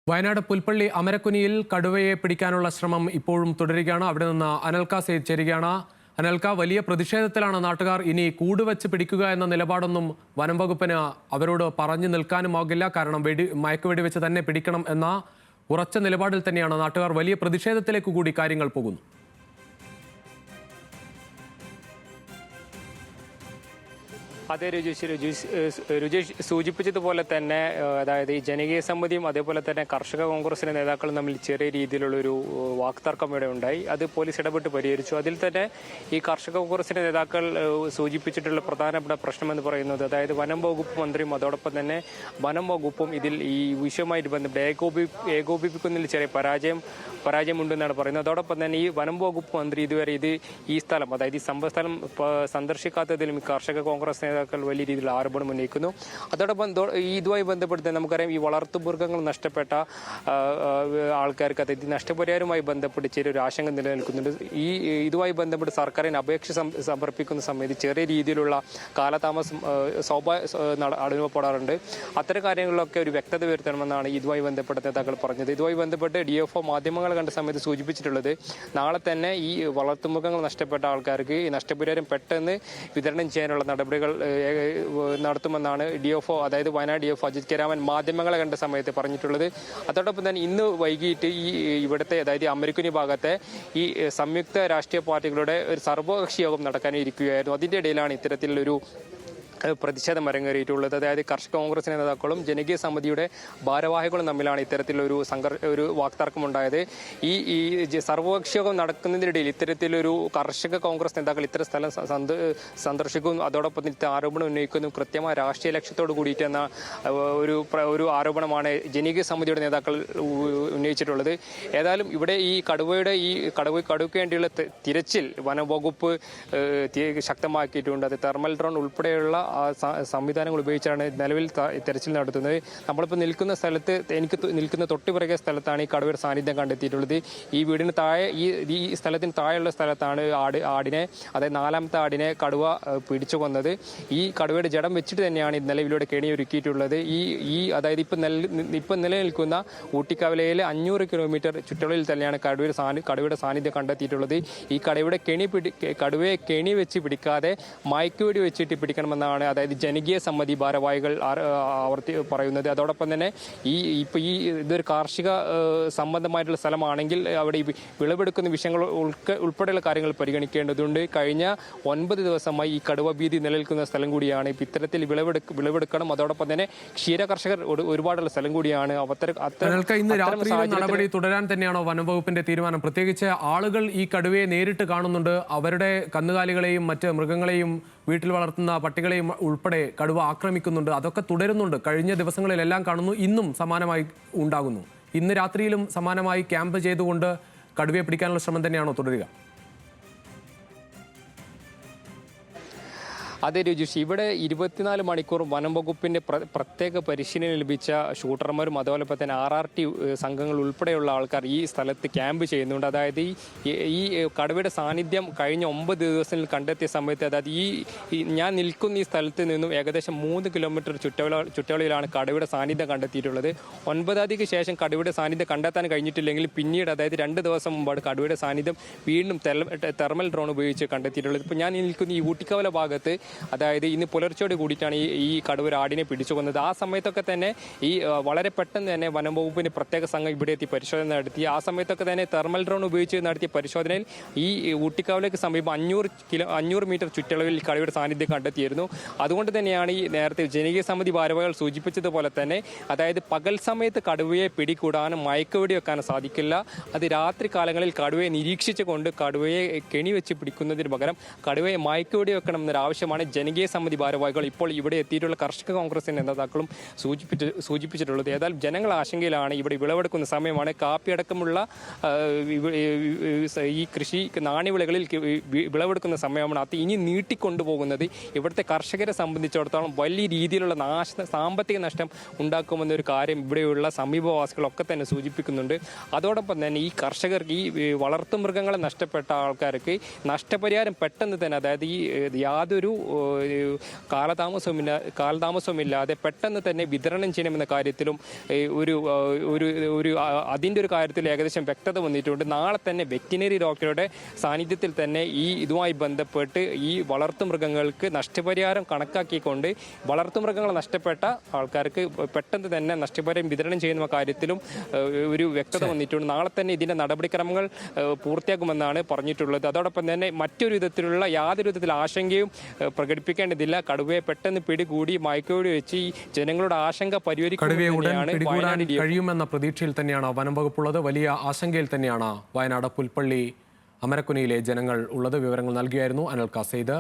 വയനാട് പുൽപ്പള്ളി അമരക്കുനിയിൽ കടുവയെ പിടിക്കാനുള്ള ശ്രമം ഇപ്പോഴും തുടരുകയാണ്. അവിടെ നിന്ന് അനൽക സെയ്ദ് ചേരുകയാണ്. അനൽക, വലിയ പ്രതിഷേധത്തിലാണ് നാട്ടുകാർ. ഇനി കൂടുവെച്ച് പിടിക്കുക എന്ന നിലപാടൊന്നും വനം വകുപ്പിന് അവരോട് പറഞ്ഞു നിൽക്കാനുമാകില്ല. കാരണം മയക്കുവെടി വെച്ച് തന്നെ പിടിക്കണം എന്ന ഉറച്ച നിലപാടിൽ തന്നെയാണ് നാട്ടുകാർ. വലിയ പ്രതിഷേധത്തിലേക്ക് കൂടി കാര്യങ്ങൾ പോകുന്നു. അതെ രുജീഷ് സൂചിപ്പിച്ചതുപോലെ തന്നെ അതായത് ഈ ജനകീയ സമിതിയും അതേപോലെ തന്നെ കർഷക കോൺഗ്രസിന്റെ നേതാക്കളും തമ്മിൽ ചെറിയ രീതിയിലുള്ളൊരു വാക്തർക്കം ഇവിടെ ഉണ്ടായി. അത് പോലീസ് ഇടപെട്ട് പരിഹരിച്ചു. അതിൽ തന്നെ ഈ കർഷക കോൺഗ്രസിന്റെ നേതാക്കൾ സൂചിപ്പിച്ചിട്ടുള്ള പ്രധാനപ്പെട്ട പ്രശ്നമെന്ന് പറയുന്നത് അതായത് വനം വകുപ്പ് മന്ത്രിയും അതോടൊപ്പം തന്നെ വനം വകുപ്പും ഇതിൽ ഈ വിഷയവുമായിട്ട് ബന്ധപ്പെട്ട് ഏകോപിപ്പിക്കുന്നതിൽ ചെറിയ പരാജയമുണ്ടെന്നാണ് പറയുന്നത്. അതോടൊപ്പം തന്നെ ഈ വനം വകുപ്പ് മന്ത്രി ഇതുവരെ ഈ സ്ഥലം അതായത് ഈ സംഭവസ്ഥലം സന്ദർശിക്കാത്തതിലും ഈ കർഷക കോൺഗ്രസ് നേതാക്കൾ വലിയ രീതിയിൽ ആരോപണം ഉന്നയിക്കുന്നു. അതോടൊപ്പം ഇതുമായി ബന്ധപ്പെടുത്തി നമുക്കറിയാം ഈ വളർത്തുമൃഗങ്ങൾ നഷ്ടപ്പെട്ട ആൾക്കാർക്ക് അതായത് നഷ്ടപരിഹാരവുമായി ബന്ധപ്പെട്ട് ചെറിയൊരു ആശങ്ക നിലനിൽക്കുന്നുണ്ട്. ഇതുമായി ബന്ധപ്പെട്ട് സർക്കാരിന് അപേക്ഷ സമർപ്പിക്കുന്ന സമയത്ത് ചെറിയ രീതിയിലുള്ള കാലതാമസം അനുഭവപ്പെടാറുണ്ട്. അത്തരം കാര്യങ്ങളിലൊക്കെ ഒരു വ്യക്തത വരുത്തണമെന്നാണ് ഇതുമായി ബന്ധപ്പെട്ട നേതാക്കൾ പറഞ്ഞത്. ഇതുമായി ബന്ധപ്പെട്ട് DFO മാധ്യമങ്ങൾ കണ്ട സമയത്ത് സൂചിപ്പിച്ചിട്ടുള്ളത് നാളെ തന്നെ ഈ വളർത്തുമൃഗങ്ങൾ നഷ്ടപ്പെട്ട ആൾക്കാർക്ക് ഈ നഷ്ടപരിഹാരം പെട്ടെന്ന് വിതരണം ചെയ്യാനുള്ള നടപടികൾ നടത്തുമെന്നാണ് DFO അതായത് വയനാട് DFO അജിത് കെരാമൻ മാധ്യമങ്ങളെ കണ്ട സമയത്ത് പറഞ്ഞിട്ടുള്ളത്. അതോടൊപ്പം തന്നെ ഇന്ന് വൈകിട്ട് ഇവിടുത്തെ അതായത് അമരക്കുനി ഭാഗത്തെ ഈ സംയുക്ത രാഷ്ട്രീയ പാർട്ടികളുടെ ഒരു സർവകക്ഷി യോഗം നടക്കാനിരിക്കുകയായിരുന്നു. അതിൻ്റെ ഇടയിലാണ് ഇത്തരത്തിലൊരു പ്രതിഷേധം അരങ്ങേറിയിട്ടുള്ളത്. അതായത് കർഷക കോൺഗ്രസ് നേതാക്കളും ജനകീയ സമിതിയുടെ ഭാരവാഹികളും തമ്മിലാണ് ഇത്തരത്തിലൊരു ഒരു വാക്തർക്കമുണ്ടായത്. ഈ സർവകക്ഷിയോഗം നടക്കുന്നതിനിടയിൽ ഇത്തരത്തിലൊരു കർഷക കോൺഗ്രസ് നേതാക്കൾ ഇത്തരം സ്ഥലം സന്ദർശിക്കും, അതോടൊപ്പം ആരോപണം ഉന്നയിക്കുന്നു കൃത്യമായ രാഷ്ട്രീയ ലക്ഷ്യത്തോട് കൂടിയിട്ടെന്ന ഒരു ആരോപണമാണ് ജനകീയ സമിതിയുടെ നേതാക്കൾ ഉന്നയിച്ചിട്ടുള്ളത്. ഏതായാലും ഇവിടെ ഈ കടുവയ്ക്ക് വേണ്ടിയുള്ള തിരച്ചിൽ വനംവകുപ്പ് ശക്തമാക്കിയിട്ടുണ്ട്. അത് തെർമൽ ഡ്രോൺ ഉൾപ്പെടെയുള്ള സംവിധാനങ്ങൾ ഉപയോഗിച്ചാണ് നിലവിൽ തെരച്ചിൽ നടത്തുന്നത്. നമ്മളിപ്പോൾ നിൽക്കുന്ന സ്ഥലത്ത് നിൽക്കുന്ന തൊട്ടുപിറകെ സ്ഥലത്താണ് ഈ കടുവയുടെ സാന്നിധ്യം കണ്ടെത്തിയിട്ടുള്ളത്. ഈ വീടിന് താഴെ ഈ സ്ഥലത്തിന് താഴെയുള്ള സ്ഥലത്താണ് ആടിനെ അതായത് 4ാമത്തെ ആടിനെ കടുവ പിടിച്ചു കൊന്നത്. ഈ കടുവയുടെ ജഡം വെച്ചിട്ട് തന്നെയാണ് നിലവിലൂടെ കെണിയൊരുക്കിയിട്ടുള്ളത്. അതായത് ഇപ്പം നിലനിൽക്കുന്ന ഊട്ടിക്കവലയിലെ 500 കിലോമീറ്റർ ചുറ്റളവിൽ തന്നെയാണ് കടുവയുടെ സാന്നിധ്യം കണ്ടെത്തിയിട്ടുള്ളത്. ഈ കടുവയെ കെണി വെച്ച് പിടിക്കാതെ മയക്കുവെടി വെച്ചിട്ട് പിടിക്കണമെന്നാണ് അതായത് ജനകീയ സമിതി ഭാരവാഹികൾ പറയുന്നത്. അതോടൊപ്പം തന്നെ ഇതൊരു കാർഷിക സംബന്ധമായിട്ടുള്ള സ്ഥലമാണെങ്കിൽ അവിടെ വിളവെടുക്കുന്ന വിഷയങ്ങൾ ഉൾപ്പെടെയുള്ള കാര്യങ്ങൾ പരിഗണിക്കേണ്ടതുണ്ട്. കഴിഞ്ഞ 9 ദിവസമായി ഈ കടുവ ഭീതി നിലനിൽക്കുന്ന സ്ഥലം കൂടിയാണ്. ഇത്തരത്തിൽ വിളവെടുക്കണം. അതോടൊപ്പം തന്നെ ക്ഷീര കർഷകർ ഒരുപാടുള്ള സ്ഥലം കൂടിയാണ്. ഇന്ന് രാത്രിയിലും നടപടി തുടരാൻ തന്നെയാണോ വനംവകുപ്പിന്റെ തീരുമാനം? പ്രത്യേകിച്ച് ആളുകൾ ഈ കടുവയെ നേരിട്ട് കാണുന്നുണ്ട്. അവരുടെ കന്നുകാലികളെയും മറ്റ് മൃഗങ്ങളെയും വീട്ടിൽ വളർത്തുന്ന പട്ടികളെയും ഉൾപ്പെടെ കടുവ ആക്രമിക്കുന്നുണ്ട്. അതൊക്കെ തുടരുന്നുണ്ട്. കഴിഞ്ഞ ദിവസങ്ങളിലെല്ലാം കാണുന്നു. ഇന്നും സമാനമായി ഉണ്ടാകുന്നു. ഇന്ന് രാത്രിയിലും സമാനമായി ക്യാമ്പ് ചെയ്തുകൊണ്ട് കടുവയെ പിടിക്കാനുള്ള ശ്രമം തന്നെയാണോ തുടരുക? അതെ രുജീഷ്, ഇവിടെ 24 മണിക്കൂർ വനം വകുപ്പിന്റെ പ്രത്യേക പരിശീലനം ലഭിച്ച ഷൂട്ടർമാരും അതുപോലെ തന്നെ RRT സംഘങ്ങൾ ഉൾപ്പെടെയുള്ള ആൾക്കാർ ഈ സ്ഥലത്ത് ക്യാമ്പ് ചെയ്യുന്നുണ്ട്. അതായത് ഈ കടുവയുടെ സാന്നിധ്യം കഴിഞ്ഞ 9 ദിവസത്തിൽ കണ്ടെത്തിയ സമയത്ത് അതായത് ഞാൻ നിൽക്കുന്ന ഈ സ്ഥലത്ത് നിന്നും ഏകദേശം 3 കിലോമീറ്റർ ചുറ്റളവിലാണ് കടുവയുടെ സാന്നിധ്യം കണ്ടെത്തിയിട്ടുള്ളത്. 9ാം തീയതിക്ക് ശേഷം കടുവയുടെ സാന്നിധ്യം കണ്ടെത്താൻ കഴിഞ്ഞിട്ടില്ലെങ്കിൽ പിന്നീട് അതായത് 2 ദിവസം മുമ്പാണ് കടുവയുടെ സാന്നിധ്യം വീണ്ടും തെർമൽ ഡ്രോൺ ഉപയോഗിച്ച് കണ്ടെത്തിയിട്ടുള്ളത്. ഇപ്പോൾ ഞാൻ നിൽക്കുന്ന ഈ ഊട്ടിക്കവല ഭാഗത്ത് അതായത് ഇന്ന് പുലർച്ചയോട് കൂടിയിട്ടാണ് ഈ കടുവ ആടിനെ പിടിച്ചു കൊന്നത്. ആ സമയത്തൊക്കെ തന്നെ വളരെ പെട്ടെന്ന് തന്നെ വനം വകുപ്പിന്റെ പ്രത്യേക സംഘം ഇവിടെ എത്തി പരിശോധന നടത്തി. ആ സമയത്തൊക്കെ തന്നെ തെർമൽ ഡ്രോൺ ഉപയോഗിച്ച് നടത്തിയ പരിശോധനയിൽ ഈ ഊട്ടിക്കവലയ്ക്ക് സമീപം 500 മീറ്റർ ചുറ്റളവിൽ കടുവയുടെ സാന്നിധ്യം കണ്ടെത്തിയിരുന്നു. അതുകൊണ്ട് തന്നെയാണ് ഈ നേരത്തെ ജനകീയ സമിതി ഭാരവാഹികൾ സൂചിപ്പിച്ചതുപോലെ തന്നെ അതായത് പകൽ സമയത്ത് കടുവയെ പിടികൂടാനും മയക്കുവെടി വെക്കാനും സാധിക്കില്ല. അത് രാത്രി കാലങ്ങളിൽ കടുവയെ നിരീക്ഷിച്ചുകൊണ്ട് കടുവയെ കെണി വെച്ച് പിടിക്കുന്നതിന് പകരം കടുവയെ മയക്കുവെടി വെക്കണം എന്നൊരു ആവശ്യമാണ് ജനകീയ സമിതി ഭാരവാഹികൾ ഇപ്പോൾ ഇവിടെ എത്തിയിട്ടുള്ള കർഷക കോൺഗ്രസിന്റെ നേതാക്കളും സൂചിപ്പിച്ചിട്ടുള്ളത്. ഏതായാലും ജനങ്ങൾ ആശങ്കയിലാണ്. ഇവിടെ വിളവെടുക്കുന്ന സമയമാണ്. കാപ്പി അടക്കമുള്ള ഈ കൃഷി നാണ്യവിളകളിൽ വിളവെടുക്കുന്ന സമയമാണ്. അത് ഇനി നീട്ടിക്കൊണ്ടുപോകുന്നത് ഇവിടുത്തെ കർഷകരെ സംബന്ധിച്ചിടത്തോളം വലിയ രീതിയിലുള്ള സാമ്പത്തിക നഷ്ടം ഉണ്ടാക്കുമെന്നൊരു കാര്യം ഇവിടെയുള്ള സമീപവാസികളൊക്കെ തന്നെ സൂചിപ്പിക്കുന്നുണ്ട്. അതോടൊപ്പം തന്നെ ഈ കർഷകർക്ക് ഈ വളർത്തുമൃഗങ്ങളെ നഷ്ടപ്പെട്ട ആൾക്കാർക്ക് നഷ്ടപരിഹാരം പെട്ടെന്ന് തന്നെ അതായത് യാതൊരു കാലതാമസമില്ലാതെ പെട്ടെന്ന് തന്നെ വിതരണം ചെയ്യണമെന്ന കാര്യത്തിലും അതിൻ്റെ ഒരു കാര്യത്തിൽ ഏകദേശം വ്യക്തത വന്നിട്ടുണ്ട്. നാളെ തന്നെ വെറ്റിനറി ഡോക്ടറുടെ സാന്നിധ്യത്തിൽ തന്നെ ഇതുമായി ബന്ധപ്പെട്ട് ഈ വളർത്തുമൃഗങ്ങൾക്ക് നഷ്ടപരിഹാരം കണക്കാക്കിക്കൊണ്ട് വളർത്തുമൃഗങ്ങൾ നഷ്ടപ്പെട്ട ആൾക്കാർക്ക് പെട്ടെന്ന് തന്നെ നഷ്ടപരിഹാരം വിതരണം ചെയ്യുന്ന കാര്യത്തിലും ഒരു വ്യക്തത വന്നിട്ടുണ്ട്. നാളെ തന്നെ ഇതിൻ്റെ നടപടിക്രമങ്ങൾ പൂർത്തിയാക്കുമെന്നാണ് പറഞ്ഞിട്ടുള്ളത്. അതോടൊപ്പം തന്നെ മറ്റൊരു വിധത്തിലുള്ള യാതൊരു വിധത്തിലുള്ള ആശങ്കയും പ്രകടിപ്പിക്കേണ്ടതില്ല. കടുവയെ പെട്ടെന്ന് പിടികൂടി മയക്കുവെടി വെച്ച് ഈ ജനങ്ങളുടെ ആശങ്ക കഴിയുമെന്ന പ്രതീക്ഷയിൽ തന്നെയാണ് വനം വകുപ്പുള്ളത്. വലിയ ആശങ്കയിൽ തന്നെയാണ് വയനാട് പുൽപ്പള്ളി അമരക്കുനിയിലെ ജനങ്ങൾ ഉള്ളത്. വിവരങ്ങൾ നൽകിയായിരുന്നു അനിൽ കാസേദ്.